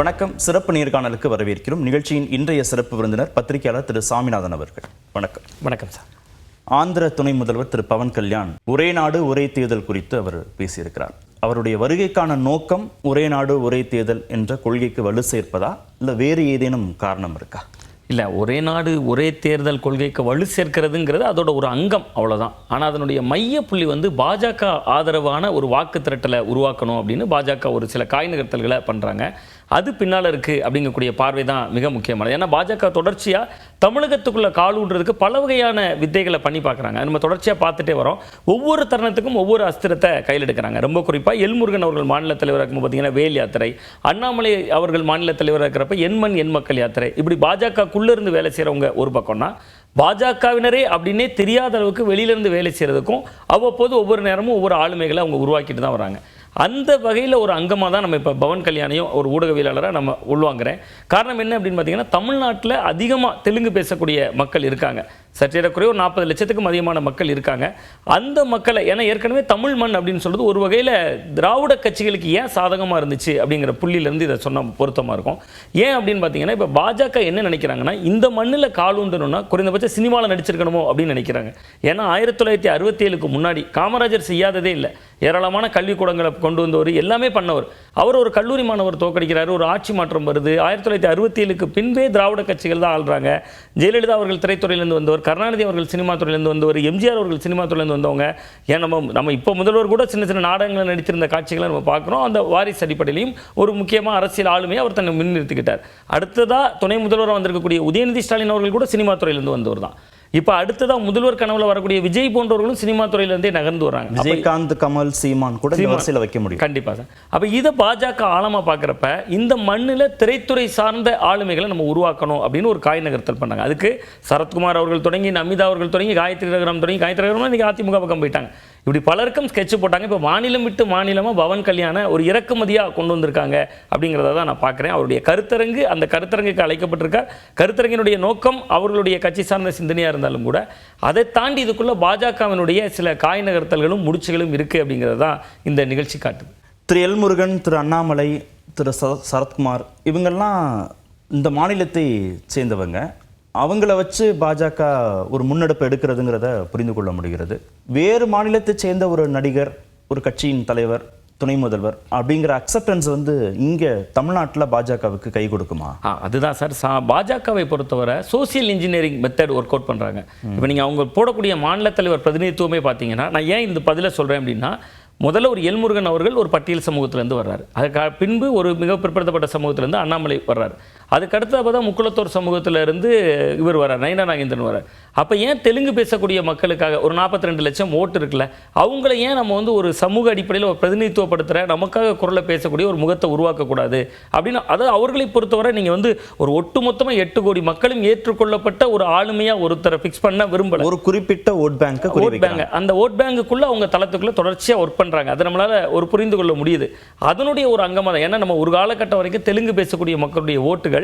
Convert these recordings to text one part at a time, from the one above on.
வணக்கம். சிறப்பு நேர்காணலுக்கு வரவேற்கிறோம். நிகழ்ச்சியின் இன்றைய சிறப்பு விருந்தினர் பத்திரிகையாளர் திரு சாமிநாதன் அவர்கள். வணக்கம். வணக்கம் சார். ஆந்திர துணை முதல்வர் திரு பவன் கல்யாண் ஒரே நாடு ஒரே தேர்தல் குறித்து அவர் பேசியிருக்கிறார். அவருடைய வருகைக்கான நோக்கம் ஒரே நாடு ஒரே தேர்தல் என்ற கொள்கைக்கு வலு சேர்ப்பதா இல்லை வேறு ஏதேனும் காரணம் இருக்கா? இல்லை, ஒரே நாடு ஒரே தேர்தல் கொள்கைக்கு வலு சேர்க்கிறதுங்கிறது அதோட ஒரு அங்கம், அவ்வளோதான். ஆனால் அதனுடைய மைய புள்ளி பாஜக ஆதரவான ஒரு வாக்கு திரட்டலை உருவாக்கணும் அப்படின்னு பாஜக ஒரு சில காய் நகர்த்தல்களை பண்ணுறாங்க. அது பின்னால் இருக்குது அப்படிங்கக்கூடிய பார்வை தான் மிக முக்கியமானது. ஏன்னா பாஜக தொடர்ச்சியாக தமிழகத்துக்குள்ளே கால் ஊடுறதுக்கு பல வகையான வித்தைகளை பண்ணி பார்க்குறாங்க. நம்ம தொடர்ச்சியாக பார்த்துட்டே வரோம். ஒவ்வொரு தருணத்துக்கும் ஒவ்வொரு அஸ்திரத்தை கையில் எடுக்கிறாங்க. ரொம்ப குறிப்பாக எல்முருகன் அவர்கள் மாநில தலைவராக இருக்கும்போது பார்த்தீங்கன்னா வேல் யாத்திரை, அண்ணாமலை அவர்கள் மாநில தலைவராக இருக்கிறப்ப எண்மண் எண் மக்கள் யாத்திரை, இப்படி பாஜகக்குள்ளே இருந்து வேலை செய்கிறவங்க ஒரு பக்கம்னா, பாஜகவினரே அப்படின்னே தெரியாத அளவுக்கு வெளியிலேருந்து வேலை செய்கிறதுக்கும் அவ்வப்போது ஒவ்வொரு நேரமும் ஒவ்வொரு ஆளுமைகளை அவங்க உருவாக்கிட்டு தான் வராங்க. அந்த வகையில் ஒரு அங்கமாக தான் நம்ம இப்போ பவன் கல்யாணையும் ஒரு ஊடகவியலாளராக நம்ம உள்வாங்குறேன். காரணம் என்ன அப்படின்னு பார்த்தீங்கன்னா, தமிழ்நாட்டில் அதிகமாக தெலுங்கு பேசக்கூடிய மக்கள் இருக்காங்க. சற்றேறக்குறைய ஒரு 40 லட்சத்துக்கும் அதிகமான மக்கள் இருக்காங்க. அந்த மக்களை, ஏன்னா ஏற்கனவே தமிழ் மண் அப்படின்னு சொல்கிறது ஒரு வகையில் திராவிட கட்சிகளுக்கு ஏன் சாதகமாக இருந்துச்சு அப்படிங்கிற புள்ளியிலேருந்து இதை சொன்ன பொருத்தமாக இருக்கும். ஏன் அப்படின்னு பார்த்தீங்கன்னா, இப்போ பாஜக என்ன நினைக்கிறாங்கன்னா, இந்த மண்ணில் காலூண்டணும்னா குறைந்தபட்சம் சினிமாவில் நடிச்சிருக்கணுமோ அப்படின்னு நினைக்கிறாங்க. ஏன்னா 1967க்கு முன்னாடி காமராஜர் செய்யாததே இல்லை. ஏராளமான கல்விக்கூடங்களை கொண்டு வந்தவர், எல்லாமே பண்ணவர். அவர் ஒரு கல்லூரி மாணவர் தோற்கடிக்கிறாரு, ஒரு ஆட்சி மாற்றம் வருது. 1967க்கு பின்பே திராவிட கட்சிகள் தான் ஆள்றாங்க. ஜெயலலிதா அவர்கள் திரைத்துறையிலிருந்து வந்தவர், கருணாநிதி அவர்கள் சினிமா துறையிலிருந்து வந்தவர், எம்ஜிஆர் அவர்கள் சினிமா துறையிலிருந்து வந்தவங்க. ஏன் நம்ம இப்போ முதல்வர் கூட சின்ன சின்ன நாடகங்களை நடித்திருந்த காட்சிகளை நம்ம பார்க்குறோம். அந்த வாரிசு அடிப்படையிலையும் ஒரு முக்கியமான அரசியல் ஆளுமையை அவர் தன்னை முன்னிறுத்திக்கிட்டார். அடுத்ததாக துணை முதல்வராக வந்திருக்கக்கூடிய உதயநிதி ஸ்டாலின் அவர்கள் கூட சினிமா துறையிலிருந்து வந்தவர் தான். இப்போ அடுத்ததான் முதல்வர் கனவுல வரக்கூடிய விஜய் போன்றவர்களும் சினிமா துறையிலிருந்தே நகர்ந்து வராங்க. விஜயகாந்த், கமல், சீமான் கூட அரசியல வைக்க முடியும். கண்டிப்பாக சார். அப்போ இதை பாஜக ஆழமாக பார்க்குறப்ப இந்த மண்ணில் திரைத்துறை சார்ந்த ஆளுமைகளை நம்ம உருவாக்கணும் அப்படின்னு ஒரு காய் நகர்த்தல் பண்ணாங்க. அதுக்கு சரத்குமார் அவர்கள் தொடங்கி, நமிதா அவர்கள் தொடங்கி, காயத்ரி ரகுராம் தொடங்கி, காயத்ரி ரகுராம் இன்றைக்கி அதிமுக பக்கம் போயிட்டாங்க. இப்படி பலருக்கும் ஸ்கெட்ச் போட்டாங்க. இப்போ மாநிலம் விட்டு மாநிலமாக பவன் கல்யாண ஒரு இறக்குமதியாக கொண்டு வந்திருக்காங்க அப்படிங்கிறத தான் நான் பார்க்குறேன். அவருடைய கருத்தரங்கு, அந்த கருத்தரங்குக்கு அழைக்கப்பட்டிருக்கார். கருத்தரங்கினுடைய நோக்கம் அவர்களுடைய கட்சி சார்ந்த சிந்தனையாக இருந்தாலும் கூட அதை தாண்டி இதுக்குள்ள பாஜகவினுடைய சில காய் நகர்த்தல்களும் முடிச்சுகளும் இருக்குது அப்படிங்கிறது தான் இந்த நிகழ்ச்சி காட்டுது. திரு எல்முருகன், திரு அண்ணாமலை, திரு சரத்குமார் இவங்கெல்லாம் இந்த மாநிலத்தை சேர்ந்தவங்க. அவங்கள வச்சு பாஜக ஒரு முன்னெடுப்பு எடுக்கிறதுங்கிறத புரிந்து கொள்ள முடிகிறது. வேறு மாநிலத்தை சேர்ந்த ஒரு நடிகர், ஒரு கட்சியின் தலைவர், துணை முதல்வர் அப்படிங்கிற அக்செப்டன்ஸ் இங்கே தமிழ்நாட்டில் பாஜகவுக்கு கை கொடுக்குமா? அதுதான் சார். பாஜகவை பொறுத்தவரை social engineering method work out பண்ணுறாங்க. இப்போ நீங்கள் அவங்க போடக்கூடிய மாநில தலைவர் பிரதிநிதித்துவமே பார்த்தீங்கன்னா, நான் ஏன் இந்த பதிலை சொல்கிறேன் அப்படின்னா, முதல்ல ஒரு எல்முருகன் அவர்கள் ஒரு பட்டியல் சமூகத்திலேருந்து வர்றாரு. அதுக்கு பின்பு ஒரு மிக பிற்படுத்தப்பட்ட சமூகத்திலேருந்து அண்ணாமலை வர்றாரு. அதுக்கடுத்து அப்போ தான் முக்குளத்தோர் சமூகத்திலேருந்து இவர் வர்றார், நயனா நாகேந்திரன் வர்றார். அப்போ ஏன் தெலுங்கு பேசக்கூடிய மக்களுக்காக ஒரு 42 லட்சம் ஓட்டு இருக்குல்ல, அவங்கள ஏன் நம்ம ஒரு சமூக அடிப்படையில் ஒரு பிரதிநிதித்துவப்படுத்துகிற, நமக்காக குரலை பேசக்கூடிய ஒரு முகத்தை உருவாக்கக்கூடாது அப்படின்னு, அதாவது அவர்களை பொறுத்தவரை நீங்கள் ஒரு ஒட்டுமொத்தமாக 8 கோடி மக்களும் ஏற்றுக்கொள்ளப்பட்ட ஒரு ஆளுமையாக ஒருத்தரை ஃபிக்ஸ் பண்ண விரும்பல. ஒரு குறிப்பிட்ட ஓட் பேங்க், அந்த ஓட் பேங்குக்குள்ளே அவங்க தளத்துக்குள்ளே தொடர்ச்சியாக ஒர்க் பண்ணுறாங்க. அதை நம்மளால் ஒரு புரிந்து கொள்ள முடியுது. அதனுடைய ஒரு அங்கமாக தான். ஏன்னா நம்ம ஒரு காலகட்டம் வரைக்கும் தெலுங்கு பேசக்கூடிய மக்களுடைய ஓட்டுகள்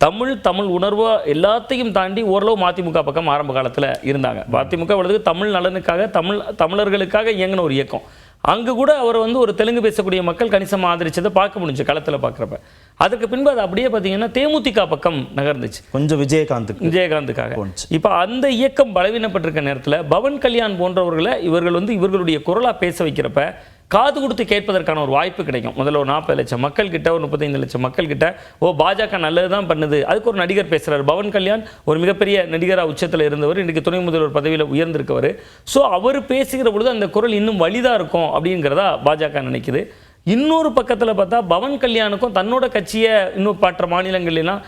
தமிழ் உணர்வா எல்லாத்தையும் தாண்டி ஓரளவு மதிமுக பக்கம் ஆரம்ப காலத்தில் இருந்தாங்க. மதிமுக தமிழ் நலனுக்காக, தமிழர்களுக்காக இயங்கின ஒரு இயக்கம். அங்கே கூட அவர் ஒரு தெலுங்கு பேசக்கூடிய மக்கள் கணிசமாக ஆதரிச்சதை பார்க்க முடிஞ்சு களத்தில் பார்க்குறப்ப. அதுக்கு பின்பு அது அப்படியே பார்த்தீங்கன்னா தேமுதிக பக்கம் நகர்ந்துச்சு, கொஞ்சம் விஜயகாந்துக்காக. இப்போ அந்த இயக்கம் பலவீனப்பட்டிருக்க நேரத்தில் பவன் கல்யாண் போன்றவர்களை இவர்களுடைய குரலாக பேச வைக்கிறப்ப காது கொடுத்து கேட்பதற்கான ஒரு வாய்ப்பு கிடைக்கும். முதல்ல ஒரு 40 லட்சம் மக்கள் கிட்ட, ஒரு 35 லட்சம் மக்கள் கிட்ட, பாஜக நல்லது தான் பண்ணுது, அதுக்கு ஒரு நடிகர் பேசுகிறார். பவன் கல்யாண் ஒரு மிகப்பெரிய நடிகராக உச்சத்தில் இருந்தவர், இன்றைக்கு துணை முதல்வர் பதவியில் உயர்ந்திருக்கவர். ஸோ அவர் பேசுகிற பொழுது அந்த குரல் இன்னும் வலிதாக இருக்கும் அப்படிங்கிறதா பாஜக நினைக்குது. இன்னொரு பக்கத்தில் பார்த்தா பவன் கல்யாணுக்கும் தன்னோட கட்சியை இன்னும் மற்ற மாநிலங்கள்லாம்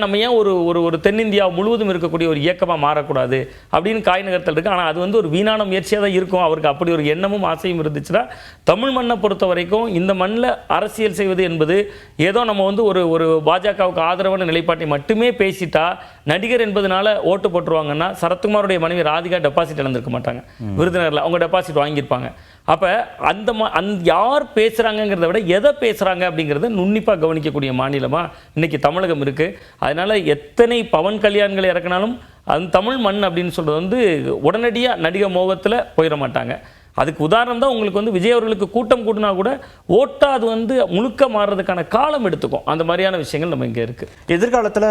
நம்ம ஏன் ஒரு தென்னிந்தியா முழுவதும் இருக்கக்கூடிய ஒரு இயக்கமாக மாறக்கூடாது அப்படின்னு காய் நகர்த்தல் இருக்குது. ஆனால் அது ஒரு வீணான முயற்சியாக தான் இருக்கும். அவருக்கு அப்படி ஒரு எண்ணமும் ஆசையும் இருந்துச்சுன்னா, தமிழ் மண்ணை பொறுத்த வரைக்கும் இந்த மண்ணில் அரசியல் செய்வது என்பது ஏதோ நம்ம ஒரு பாஜகவுக்கு ஆதரவான நிலைப்பாட்டை மட்டுமே பேசிட்டா நடிகர் என்பதனால ஓட்டு போட்டுருவாங்கன்னா, சரத்குமாருடைய மனைவி ராதிகா டெபாசிட் இழந்திருக்க மாட்டாங்க விருதுநகரில். அவங்க டெபாசிட் வாங்கியிருப்பாங்க. அப்போ யார் பேசுகிறாங்கிறத விட எதை பேசுகிறாங்க அப்படிங்கிறத நுண்ணிப்பாக கவனிக்கக்கூடிய மாநிலமாக இன்றைக்கி தமிழகம் இருக்குது. அதனால் எத்தனை பவன் கல்யாண்களை இறக்கினாலும் அந்த தமிழ் மண் அப்படின்னு சொல்கிறது உடனடியாக நடிகை மோகத்தில் போயிட மாட்டாங்க. அதுக்கு உதாரணம் தான் உங்களுக்கு வந்து விஜய் அவர்களுக்கு கூட்டம் கூட்டினா கூட ஓட்டா அது வந்து முழுக்க மாறுறதுக்கான காலம் எடுத்துக்கும். அந்த மாதிரியான விஷயங்கள் நம்ம இங்கே இருக்குது. எதிர்காலத்தில்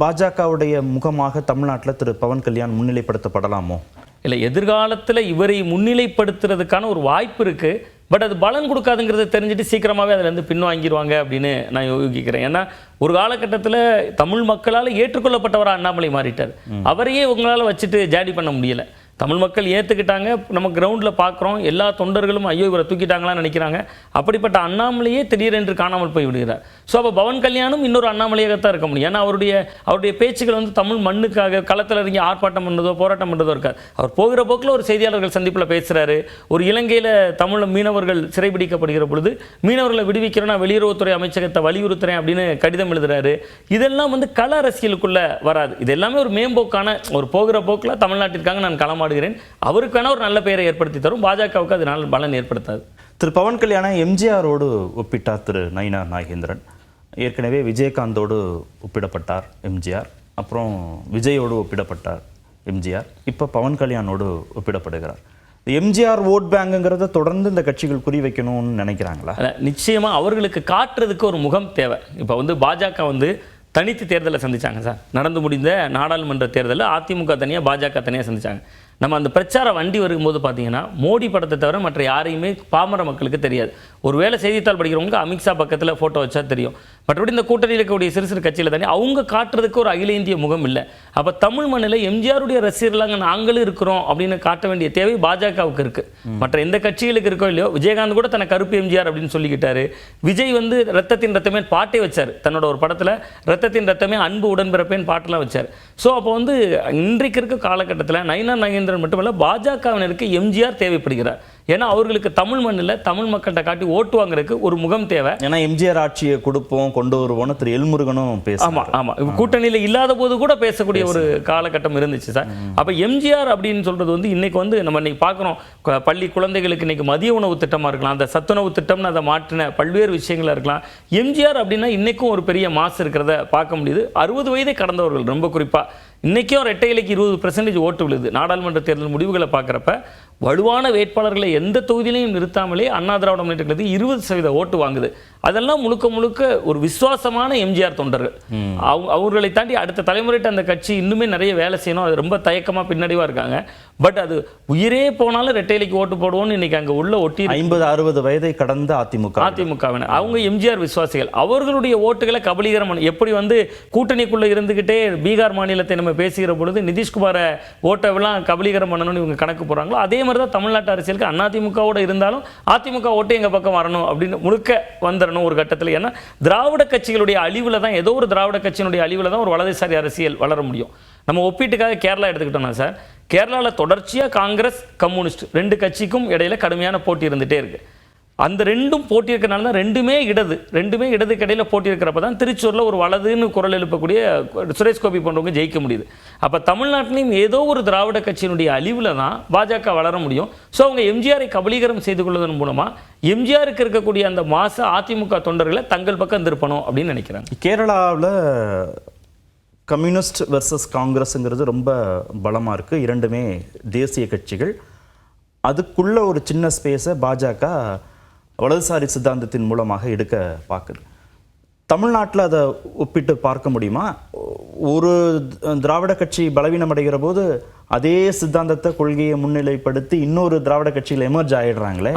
பாஜகவுடைய முகமாக தமிழ்நாட்டில் திரு பவன் கல்யாண் முன்னிலைப்படுத்தப்படலாமோ? இல்லை, எதிர்காலத்தில் இவரை முன்னிலைப்படுத்துறதுக்கான ஒரு வாய்ப்பு இருக்குது. பட் அது பலன் கொடுக்காதுங்கிறத தெரிஞ்சுட்டு சீக்கிரமாகவே அதிலேருந்து பின்வாங்கிடுவாங்க அப்படின்னு நான் யோகிக்கிறேன். ஏன்னா ஒரு காலகட்டத்தில் தமிழ் மக்களால் ஏற்றுக்கொள்ளப்பட்டவராக அண்ணாமலை மாறிட்டார். அவரையே உங்களால் வச்சுட்டு ஜாடி பண்ண முடியலை. தமிழ் மக்கள் ஏற்றுக்கிட்டாங்க. நம்ம கிரவுண்டில் பார்க்குறோம், எல்லா தொண்டர்களும் ஐயோ இவரை தூக்கிட்டாங்களான்னு நினைக்கிறாங்க. அப்படிப்பட்ட அண்ணாமலையே திடீரென்று காணாமல் போய் விடுகிறார். ஸோ அப்போ பவன் கல்யாணும் இன்னொரு அண்ணாமலையாகத்தான் இருக்க முடியும். ஏன்னா அவருடைய பேச்சுகள் வந்து தமிழ் மண்ணுக்காக களத்தில் இறங்கி ஆர்ப்பாட்டம் பண்ணுறதோ போராட்டம் பண்ணுறதோ இருக்காது. அவர் போகிற போக்கில் ஒரு செய்தியாளர்கள் சந்திப்பில் பேசுகிறாரு. ஒரு இலங்கையில் தமிழ் மீனவர்கள் சிறைபிடிக்கப்படுகிற பொழுது மீனவர்களை விடுவிக்கிறேன்னா வெளியுறவுத்துறை அமைச்சகத்தை வலியுறுத்துறேன் அப்படின்னு கடிதம் எழுதுறாரு. இதெல்லாம் வந்து கள அரசியலுக்குள்ளே வராது. இது எல்லாமே ஒரு மேம்போக்கான ஒரு போகிற போக்கில் தமிழ்நாட்டிற்காக நான் களமாடுகிறேன், அவருக்கு வேணா ஒரு நல்ல பெயரை ஏற்படுத்தி தரும், பாஜகவுக்கு அதனால் பலன் ஏற்படுத்தாது. திரு பவன் கல்யாணை எம்ஜிஆரோடு ஒப்பிட்டார் திரு நயினார் நாகேந்திரன். ஏற்கனவே விஜயகாந்தோடு ஒப்பிடப்பட்டார் எம்ஜிஆர், அப்புறம் விஜயோடு ஒப்பிடப்பட்டார் எம்ஜிஆர், இப்போ பவன் கல்யாணோடு ஒப்பிடப்படுகிறார். எம்ஜிஆர் ஓட் பேங்குங்கிறத தொடர்ந்து இந்த கட்சிகள் குறி வைக்கணும்னு நினைக்கிறாங்களா? நிச்சயமாக அவர்களுக்கு காட்டுறதுக்கு ஒரு முகம் தேவை. இப்போ வந்து பாஜக வந்து தனித்து தேர்தலை சந்திச்சாங்க சார். நடந்து முடிந்த நாடாளுமன்ற தேர்தலில் அதிமுக தனியாக பாஜக தனியாக சந்திச்சாங்க. நம்ம அந்த பிரச்சார வண்டி வரும்போது பார்த்தீங்கன்னா மோடி படத்தை தவிர மற்ற யாரையுமே பாமர மக்களுக்கு தெரியாது. ஒருவேளை செய்தித்தாள் படிக்கிறவங்களுக்கு அமித்ஷா பக்கத்தில் ஃபோட்டோ வச்சா தெரியும். மற்றபடி இந்த கூட்டணியில் இருக்கக்கூடிய சிறு சிறு கட்சியில் தானே அவங்க காட்டுறதுக்கு ஒரு அகில இந்திய முகம் இல்லை. அப்போ தமிழ் மண்ணில் எம்ஜிஆருடைய ரசிகர்களாங்க நாங்களும் இருக்கிறோம் அப்படின்னு காட்ட வேண்டிய தேவை பாஜகவுக்கு இருக்குது. மற்ற எந்த கட்சிகளுக்கு இருக்கோ இல்லையோ, விஜயகாந்த் கூட தன்னை கருப்பு எம்ஜிஆர் அப்படின்னு சொல்லிக்கிட்டாரு. விஜய் வந்து ரத்தத்தின் ரத்தமே பாட்டே வச்சார். தன்னோட ஒரு படத்தில் ரத்தத்தின் ரத்தமே அன்பு உடன்பிறப்பேன்னு பாட்டெல்லாம் வச்சார். ஸோ அப்போ வந்து இன்றைக்கு இருக்க காலகட்டத்தில் நயினார் நாகேந்திரன் மட்டுமல்ல பாஜகவினருக்கு எம்ஜிஆர் தேவைப்படுகிறார். ஏன்னா அவர்களுக்கு தமிழ் மண்ணில் தமிழ் மக்கள்கிட்ட காட்டி ஓட்டு வாங்குறதுக்கு ஒரு முகம் தேவை. ஏன்னா எம்ஜிஆர் ஆட்சியை கொடுப்போம் கொண்டு வருவோம்னு திரு எல்முருகனும் பேசுவாங்க. ஆமாம், கூட்டணியில் இல்லாத போது கூட பேசக்கூடிய ஒரு காலகட்டம் இருந்துச்சு சார். அப்போ எம்ஜிஆர் அப்படின்னு சொல்றது வந்து இன்னைக்கு வந்து நம்ம இன்னைக்கு பார்க்குறோம், பள்ளி குழந்தைகளுக்கு இன்னைக்கு மதிய உணவு திட்டமாக இருக்கலாம், அந்த சத்துணவு திட்டம்னு அதை மாற்றின பல்வேறு விஷயங்களாக இருக்கலாம். எம்ஜிஆர் அப்படின்னா இன்னைக்கும் ஒரு பெரிய மாசு இருக்கிறத பார்க்க முடியுது. 60 வயதை கடந்தவர்கள் ரொம்ப குறிப்பாக இன்றைக்கும் ரெட்டை இலைக்கு 20% ஓட்டு விழுது. நாடாளுமன்ற தேர்தல் முடிவுகளை பார்க்குறப்ப வலுவான வேட்பாளர்களை எந்த தொகுதியிலையும் நிறுத்தாமலே அண்ணா திராவிட முன்னேற்ற கழகத்துக்கு 20% ஓட்டு வாங்குது. அதெல்லாம் முழுக்க முழுக்க ஒரு விசுவாசமான எம்ஜிஆர் தொண்டர்கள். அவர்களை தாண்டி அடுத்த தலைமுறைட்டு அந்த கட்சி இன்னுமே நிறைய வேலை செய்யணும். அது ரொம்ப தயக்கமாக பின்னடைவாக இருக்காங்க. பட் அது உயிரே போனாலும் ரெட்டை இலைக்கு ஓட்டு போடுவோம்னு இன்னைக்கு அங்கே உள்ள ஒட்டி 50-60 வயதை கடந்த அதிமுகவினர் அவங்க எம்ஜிஆர் விசுவாசிகள். அவர்களுடைய ஓட்டுகளை கபலீகரம் எப்படி வந்து கூட்டணிக்குள்ளே இருந்துக்கிட்டே பீகார் மாநிலத்தை நம்ம பேசுகிற பொழுது நிதிஷ்குமாரை ஓட்டெல்லாம் கபலீகரம் பண்ணணும்னு இவங்க கணக்கு போகிறாங்களோ, அதே மாதிரி தான் தமிழ்நாட்டு அரசியலுக்கு அதிமுகவோட இருந்தாலும் அதிமுக ஓட்டு எங்கள் பக்கம் வரணும் அப்படின்னு முழுக்க வந்துடணும் ஒரு கட்டத்தில். ஏன்னா திராவிட கட்சிகளுடைய அழிவில் தான், ஏதோ ஒரு திராவிட கட்சியினுடைய அழிவில் தான் ஒரு வலதுசாரி அரசியல் வளர முடியும். நம்ம ஒப்பீட்டுக்காக கேரளா எடுத்துக்கிட்டோம்னா சார், கேரளாவில் தொடர்ச்சியாக காங்கிரஸ் கம்யூனிஸ்ட் 2 கட்சிக்கும் இடையில கடுமையான போட்டி இருந்துகிட்டே இருக்குது. அந்த ரெண்டும் போட்டி இருக்கிறனால தான் ரெண்டுமே இடது கடையில் போட்டி இருக்கிறப்ப தான் திருச்சூரில் ஒரு வலதுன்னு குரல் எழுப்பக்கூடிய சுரேஷ் கோபி போன்றவங்க ஜெயிக்க முடியுது. அப்போ தமிழ்நாட்டிலையும் ஏதோ ஒரு திராவிட கட்சியினுடைய அழிவில் தான் பாஜக வளர முடியும். ஸோ அவங்க எம்ஜிஆரை கபலீகரம் செய்து கொள்வதன் மூலமாக எம்ஜிஆருக்கு இருக்கக்கூடிய அந்த மாச அதிமுக தொண்டர்களை தங்கள் பக்கம் திருப்பணும் அப்படின்னு நினைக்கிறாங்க. கேரளாவில் கம்யூனிஸ்ட் வெர்சஸ் காங்கிரஸுங்கிறது ரொம்ப பலமாக இருக்குது. இரண்டுமே தேசிய கட்சிகள். அதுக்குள்ள ஒரு சின்ன ஸ்பேஸை பாஜக வலதுசாரி சித்தாந்தத்தின் மூலமாக எடுக்க பார்க்குது. தமிழ்நாட்டில் அதை ஒப்பிட்டு பார்க்க முடியுமா? ஒரு திராவிட கட்சி பலவீனமடைகிற போது அதே சித்தாந்தத்தை கொள்கையை முன்னிலைப்படுத்தி இன்னொரு திராவிட கட்சியில் எமர்ஜ் ஆகிடுறாங்களே.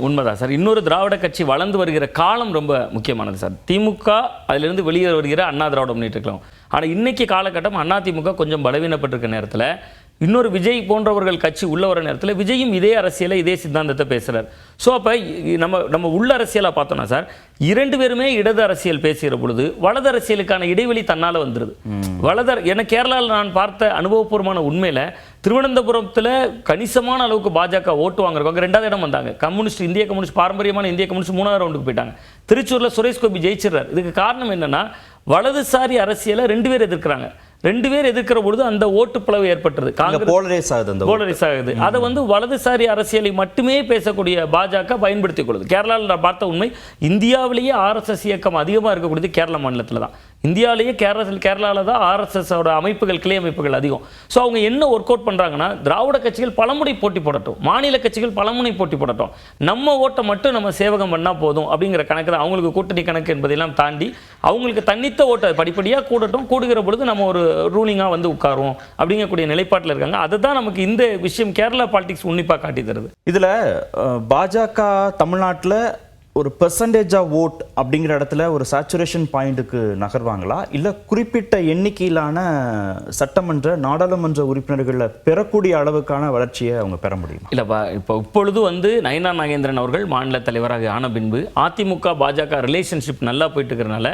உண்மைதான் சார். இன்னொரு திராவிட கட்சி வளர்ந்து வருகிற காலம் ரொம்ப முக்கியமானது சார். திமுக அதிலிருந்து வெளியே வருகிற அண்ணா திராவிட முன்னேற்ற கழகம். ஆனால் இன்னைக்கு காலகட்டம் அதிமுக கொஞ்சம் பலவீனப்பட்டிருக்க நேரத்தில் இன்னொரு விஜய் போன்றவர்கள் கட்சி உள்ள வர நேரத்தில் விஜயும் இதே அரசியலை இதே சித்தாந்தத்தை பேசுகிறார். ஸோ அப்போ நம்ம உள்ள அரசியலாக பார்த்தோம்னா சார், 2 பேருமே இடது அரசியல் பேசுகிற பொழுது வலது அரசியலுக்கான இடைவெளி தன்னால் வந்துடுது. ஏன்னா கேரளாவில் நான் பார்த்த அனுபவபூர்வமான உண்மையில் திருவனந்தபுரத்தில் கணிசமான அளவுக்கு பாஜக ஓட்டு வாங்குறவங்க 2வது இடம் வந்தாங்க. இந்திய கம்யூனிஸ்ட் பாரம்பரியமான இந்திய கம்யூனிஸ்ட் 3வது ரவுண்டுக்கு போயிட்டாங்க. திருச்சூரில் சுரேஷ் கோபி ஜெயிச்சிடறார். இதுக்கு காரணம் என்னன்னா, வலதுசாரி அரசியலை 2 பேர் எதிர்க்கிறாங்க. 2 பேர் எதிர்க்கிற பொழுது அந்த ஓட்டு பிளவு ஏற்பட்டது. போலரைஸ் ஆகுது. அதை வந்து வலதுசாரி அரசியலை மட்டுமே பேசக்கூடிய பாஜக பயன்படுத்திக் கொள்ளுது. கேரளாவில் நான் பார்த்த உண்மை, இந்தியாவிலேயே RSS இயக்கம் அதிகமாக இருக்கக்கூடியது கேரள மாநிலத்தில் தான். இந்தியாவிலேயே கேரளாவில் தான் ஆர்எஸ்எஸோட அமைப்புகள், கிளை அமைப்புகள் அதிகம். ஸோ அவங்க என்ன ஒர்க் அவுட் பண்ணுறாங்கன்னா, திராவிட கட்சிகள் பலமுறை போட்டி போடட்டும், மாநில கட்சிகள் பலமுறை போட்டி போடட்டும், நம்ம ஓட்டை மட்டும் நம்ம சேவகம் பண்ணால் போதும் அப்படிங்கிற கணக்கு தான் அவங்களுக்கு. கூட்டணி கணக்கு என்பதையெல்லாம் தாண்டி அவங்களுக்கு தன்னித்த ஓட்டை படிப்படியாக கூடட்டும், கூடுகிற பொழுது நம்ம ஒரு ரூலிங்காக வந்து உட்காருவோம் அப்படிங்கக்கூடிய நிலைப்பாட்டில் இருக்காங்க. அதுதான் நமக்கு இந்த விஷயம் கேரளா பாலிடிக்ஸ் உன்னிப்பாக காட்டி தருது. இதில் பாஜக தமிழ்நாட்டில் ஒரு பெர்சன்டேஜ் ஆஃப் ஓட் அப்படிங்கிற இடத்துல ஒரு சேச்சுரேஷன் பாயிண்ட்டுக்கு நகர்வாங்களா, இல்லை குறிப்பிட்ட எண்ணிக்கையிலான சட்டமன்ற நாடாளுமன்ற உறுப்பினர்களை பெறக்கூடிய அளவுக்கான வளர்ச்சியை அவங்க பெற முடியும்? இல்லைப்பா, இப்பொழுது வந்து நயினார் நாகேந்திரன் அவர்கள் மாநில தலைவராக ஆன பின்பு அதிமுக பாஜக ரிலேஷன்ஷிப் நல்லா போயிட்டு இருக்கிறனால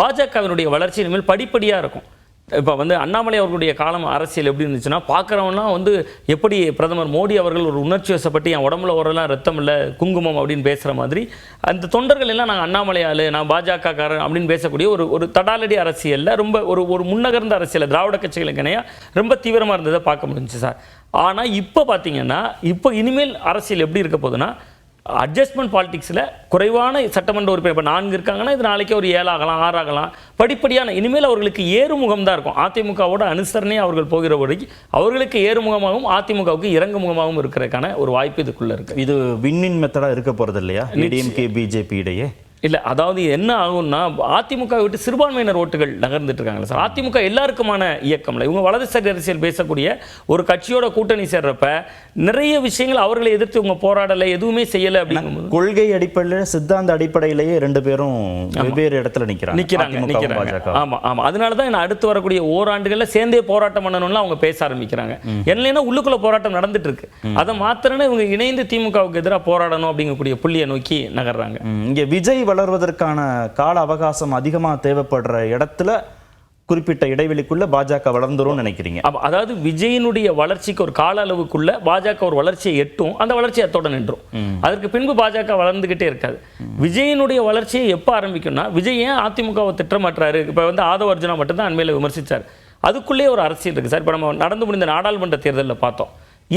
பாஜகவினுடைய வளர்ச்சி இனிமேல் படிப்படியாக இருக்கும். இப்போ வந்து அண்ணாமலை அவர்களுடைய காலம் அரசியல் எப்படி இருந்துச்சுன்னா, பார்க்குறவங்களாம் வந்து எப்படி பிரதமர் மோடி அவர்கள் ஒரு உணர்ச்சி வசப்பட்டு என் உடம்புல வரலாம் ரத்தம் இல்லை குங்குமம் அப்படின்னு பேசுகிற மாதிரி அந்த தொண்டர்கள் எல்லாம் நாங்கள் அண்ணாமலையால், நான் பாஜக காரன் அப்படின்னு பேசக்கூடிய ஒரு தடாலடி அரசியலில் ரொம்ப ஒரு முன்னகர்ந்த அரசியல் திராவிட கட்சிகளுக்கு இணையாக ரொம்ப தீவிரமாக இருந்ததை பார்க்க முடிஞ்சுச்சு சார். ஆனால் இப்போ பார்த்தீங்கன்னா, இப்போ இனிமேல் அரசியல் எப்படி இருக்க போகுதுன்னா, அட்ஜஸ்ட்மெண்ட் பாலிடிக்ஸில் குறைவான சட்டமன்ற உறுப்பினர் இப்போ 4 இருக்காங்கன்னா இது நாளைக்கே ஒரு 7 ஆகலாம், 6 ஆகலாம். படிப்படியான இனிமேல் அவர்களுக்கு ஏறுமுகம் தான் இருக்கும். அதிமுகவோட அனுசரணை அவர்கள் போகிற வரைக்கும் அவர்களுக்கு ஏறுமுகமாகவும் அதிமுகவுக்கு இறங்குமுகமாகவும் இருக்கிறதுக்கான ஒரு வாய்ப்பு இதுக்குள்ளே இருக்குது. இது வின்னின் மெத்தடாக இருக்க போகிறது இல்லையா ஏடிஎம்கே பிஜேபி இடையே? இல்லை, அதாவது என்ன ஆகும்னா, அதிமுக விட்டு சிறுபான்மையினர் ஓட்டுகள் நகர்ந்துட்டு இருக்காங்களா சார். அதிமுக எல்லாருக்குமான இயக்கம்ல இவங்க வலதுசாரி அரசியல் பேசக்கூடிய ஒரு கட்சியோட கூட்டணி சேர்றப்ப நிறைய விஷயங்கள் அவர்களை எதிர்த்து இவங்க போராடலை, எதுவுமே செய்யலை அப்படிங்கும்போது கொள்கை அடிப்படையில் சித்தாந்த அடிப்படையிலேயே 2 பேரும் வெவ்வேறு இடத்துல நிற்கிறாங்க. ஆமாம். அதனால தான் அடுத்து வரக்கூடிய ஓராண்டுகளில் சேர்ந்தே போராட்டம் பண்ணணும்னு அவங்க பேச ஆரம்பிக்கிறாங்க. என்னன்னா உள்ளுக்குள்ள போராட்டம் நடந்துட்டு இருக்கு, அதை மாத்திரன்னு இவங்க இணைந்து திமுகவுக்கு எதிராக போராடணும் அப்படிங்கக்கூடிய புள்ளியை நோக்கி நகர்றாங்க. இங்கே விஜய் வளர்வதற்கான கால அவகாசம் அதிகமாக தேவைப்படுற இடத்துல குறிப்பிட்ட இடைவெளிக்குள்ள பாஜக வளர்ந்துரும் நினைக்கிறீங்க? அதாவது விஜயனுடைய வளர்ச்சிக்கு ஒரு கால அளவுக்குள்ள பாஜக ஒரு வளர்ச்சியை எட்டும், அந்த வளர்ச்சி அத்தோட நின்றும். அதற்கு பின்பு பாஜக வளர்ந்துகிட்டே இருக்காது. விஜயனுடைய வளர்ச்சியை எப்போ ஆரம்பிக்கும்னா, விஜய் ஏன் அதிமுகவை திட்டமாற்றாரு, இப்போ வந்து ஆதவ அர்ஜுனா மட்டும்தான் அண்மையில் விமர்சிச்சார். அதுக்குள்ளே ஒரு அரசியல் இருக்குது சார். இப்போ நம்ம நடந்து முடிந்த நாடாளுமன்ற தேர்தலில் பார்த்தோம்,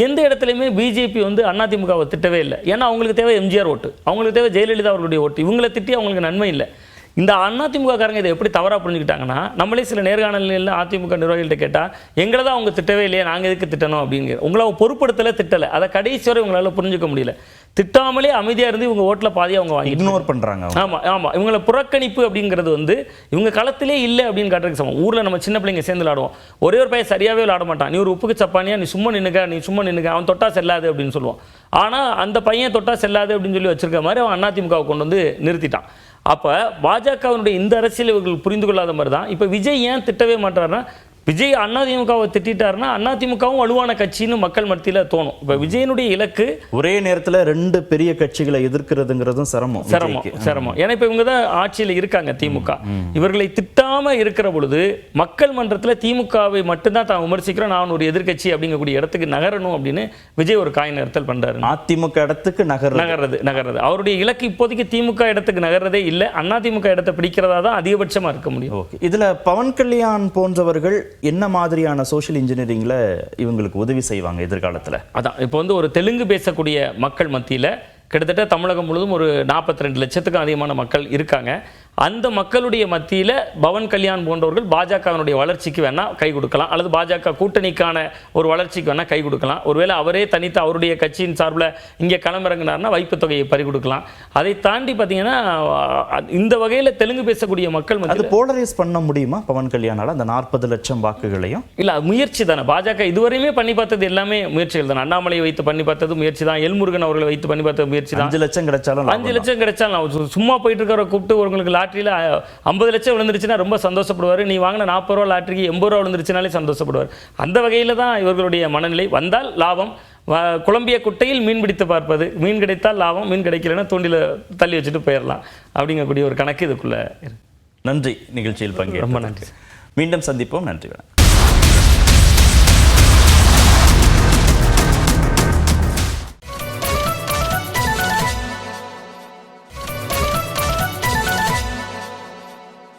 எந்த இடத்துலையுமே பிஜேபி வந்து அதிமுகவை திட்டவே இல்லை. ஏன்னா அவங்களுக்கு தேவை எம்ஜிஆர் ஓட்டு, அவங்களுக்கு தேவை ஜெயலலிதா அவர்களுடைய ஓட்டு. இவங்களை திட்டி அவங்களுக்கு நன்மை இல்லை. இந்த அதிமுக காரங்க இதை எப்படி தவறாக புரிஞ்சுக்கிட்டாங்கன்னா, நம்மளே சில நேர்காணலில் அதிமுக நிர்வாகிகள்கிட்ட கேட்டால் எங்களை தான் அவங்க திட்டவே இல்லையே, நாங்கள் எதுக்கு திட்டணும் அப்படிங்கிற, உங்களை பொறுப்படுத்தலை திட்டலை, அதை கடைசி வரை இவங்களால் புரிஞ்சுக்க முடியல. திட்டாமலே அமைதியாக இருந்து இவங்க ஓட்டில் பாதியாக அவங்க வாங்கி இக்னோர் பண்ணுறாங்க. ஆமாம், இவங்களை புறக்கணிப்பு அப்படிங்கிறது வந்து இவங்க களத்திலே இல்லை அப்படின்னு காட்டுறதுக்கு சமம். ஊரில் நம்ம சின்ன பிள்ளைங்க சேர்ந்து விளாடுவோம், ஒரே ஒரு பையன் சரியாகவே விளாட மாட்டான், நீ ஒரு உப்புக்கு சப்பானியா, நீ சும்மா நின்னுக்க, அவன் தொட்டா செல்லாது அப்படின்னு சொல்லுவான். ஆனால் அந்த பையன் தொட்டா செல்லாது அப்படின்னு சொல்லி வச்சிருக்க மாதிரி அவன் அதிமுகவை கொண்டு வந்து நிறுத்திட்டான். அப்போ பாஜகவினுடைய இந்த அரசியல் இவர்கள் புரிந்து கொள்ளாத மாதிரி தான் இப்போ விஜய் ஏன் திட்டவே மாட்டாருன்னா, விஜய் அதிமுகவை திட்டாருன்னா அதிமுகவும் வலுவான கட்சின்னு மக்கள் மத்தியில் தோணும். இப்போ விஜயனுடைய இலக்கு ஒரே நேரத்தில் 2 பெரிய கட்சிகளை எதிர்க்கிறதுங்கிறதும் சிரமம். ஏன்னா இப்போ இவங்க தான் ஆட்சியில் இருக்காங்க திமுக. இவர்களை திட்டாமல் இருக்கிற பொழுது மக்கள் மன்றத்தில் திமுகவை மட்டும்தான் தான் விமர்சிக்கிறோம், நான் ஒரு எதிர்கட்சி அப்படிங்கக்கூடிய இடத்துக்கு நகரணும் அப்படின்னு விஜய் ஒரு காய் நகர்த்தல் பண்றாரு. அதிமுக இடத்துக்கு நகர்றது அவருடைய இலக்கு. இப்போதைக்கு திமுக இடத்துக்கு நகர்றதே இல்லை, அதிமுக இடத்தை பிடிக்கிறதா தான் அதிகபட்சமாக இருக்க முடியும். இதுல பவன் கல்யாண் போன்றவர்கள் என்ன மாதிரியான சோஷியல் இன்ஜினியரிங்ல இவங்களுக்கு உதவி செய்வாங்க எதிர்காலத்தில்? அதான் இப்போ வந்து ஒரு தெலுங்கு பேசக்கூடிய மக்கள் மத்தியில் கிட்டத்தட்ட தமிழகம் முழுவதும் ஒரு 42 லட்சத்துக்கும் அதிகமான மக்கள் இருக்காங்க. அந்த மக்களுடைய மத்தியில் பவன் கல்யாண் போன்றவர்கள் பாஜகவினுடைய வளர்ச்சிக்கு வேணால் கை கொடுக்கலாம், அல்லது பாஜக கூட்டணிக்கான ஒரு வளர்ச்சிக்கு வேணால் கை கொடுக்கலாம். ஒருவேளை அவரே தனித்து அவருடைய கட்சியின் சார்பில் இங்கே களமிறங்கினார்னா வைப்பு தொகையை பறி கொடுக்கலாம். அதை தாண்டி பார்த்தீங்கன்னா இந்த வகையில் தெலுங்கு பேசக்கூடிய மக்கள் அது போலரைஸ் பண்ண முடியுமா பவன் கல்யாணால் அந்த 40 லட்சம் வாக்குகளையும்? இல்லை, முயற்சி தானே. பாஜக இதுவரையுமே பண்ணி பார்த்தது எல்லாமே முயற்சிகள் தானே. அண்ணாமலையை வைத்து பண்ணி பார்த்தது முயற்சி தான், எல்முருகன் அவர்களை வைத்து பண்ணி பார்த்தது முயற்சி தான். 5 லட்சம் கிடைச்சாலும் 5 லட்சம் கிடைச்சாலும் சும்மா போயிட்டு இருக்கிற கூப்பிட்டு உங்களுக்கு லாட்டரியில் 50 லட்சம் விழுந்துருச்சுன்னா ரொம்ப சந்தோஷப்படுவார், நீ வாங்கின 40 ரூபா லாட்டரிக்கு 80 ரூபா விழுந்துருச்சுனாலே சந்தோஷப்படுவார். அந்த வகையில் தான் இவர்களுடைய மனநிலை. வந்தால் லாபம், குழம்பிய குட்டையில் மீன் பிடித்து பார்ப்பது, மீன் கிடைத்தால் லாபம், மீன் கிடைக்கலன்னா தூண்டில தள்ளி வச்சுட்டு போயிடலாம் அப்படிங்கக்கூடிய ஒரு கணக்கு இதுக்குள்ள. நன்றி, நிகழ்ச்சியில் பங்கேற்க ரொம்ப நன்றி. மீண்டும் சந்திப்போம். நன்றி.